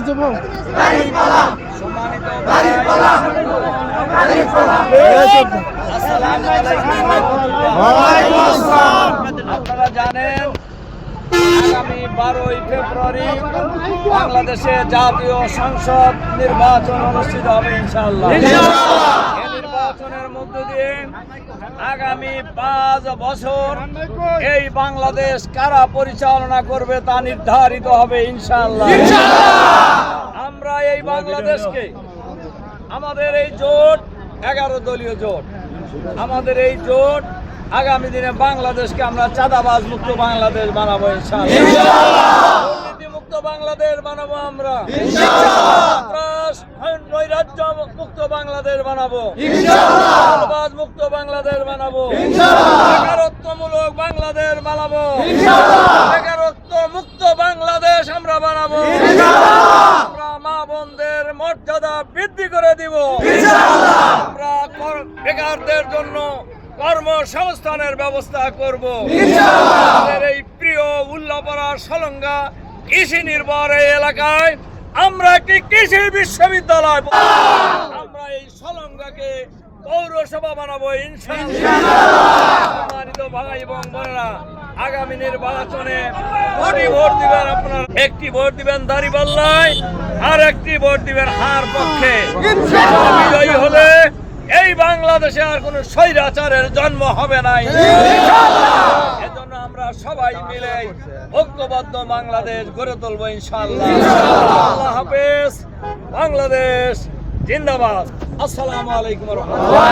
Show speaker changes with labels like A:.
A: সম্মানিত ভাই, আসসালামু আলাইকুম। আপনারা জানেন আগামী 12ই ফেব্রুয়ারি বাংলাদেশে জাতীয় সংসদ নির্বাচন অনুষ্ঠিত হবে ইনশাআল্লাহ। এই নির্বাচনের মধ্য দিয়ে আগামী 5 বছর এই বাংলাদেশ কারা পরিচালনা করবে তা নির্ধারিত হবে ইনশাআল্লাহ। আমরা এই বাংলাদেশকে, আমাদের এই জোট 11 দলীয় জোট, আমাদের এই জোট আগামী দিনে বাংলাদেশকে আমরা চাঁদাবাজ মুক্ত বাংলাদেশ বানাবো ইনশাআল্লাহ। দুর্নীতি মুক্ত বাংলাদেশ বানাবো আমরা ইনশাআল্লাহ। নৈরাজ্য মুক্ত বাংলাদেশ বানাবো ইনশাআল্লাহ। চাঁদাবাজ মুক্ত বাংলাদেশ বানাবো ইনশাআল্লাহ। বেকারত্বমূলক বাংলাদেশ বানাবো ইনশাআল্লাহ। বেকারত্ব মুক্ত বাংলাদেশ আমরা বানাবো ইনশাআল্লাহ। আমরা মা বোনদের মর্যাদা বৃদ্ধি করে দিব ইনশাআল্লাহ। আমরা বেকারদের জন্য কর্মসংস্থানের ব্যবস্থা করব ইনশাআল্লাহ। আমাদের এই প্রিয় উল্লাপাড়া সলঙ্গা কৃষি নির্ভর এই এলাকায় আমরা একটি কৃষি বিশ্ববিদ্যালয়, আমরা এই সলঙ্গাকে পৌরসভা বানাবো ইনশাআল্লাহ। সম্মানিত ভাই এবং বোনেরা, আগামী নির্বাচনে কোটি ভোট দিবেন আপনারা। একটি ভোট দিবেন দাঁড়িপাল্লায়, আর একটি ভোট দিবেন হার পক্ষে। বিজয়ী হলে এই বাংলাদেশে আর কোন স্বৈরাচারের জন্ম হবে না ইনশাআল্লাহ। এজন্য আমরা সবাই মিলে ঐক্যবদ্ধ বাংলাদেশ গড়ে তুলবো ইনশাআল্লাহ। আল্লাহ হাফেজ। বাংলাদেশ জিন্দাবাদ। আসসালামু আলাইকুম ওয়া রাহমাতুল্লাহ।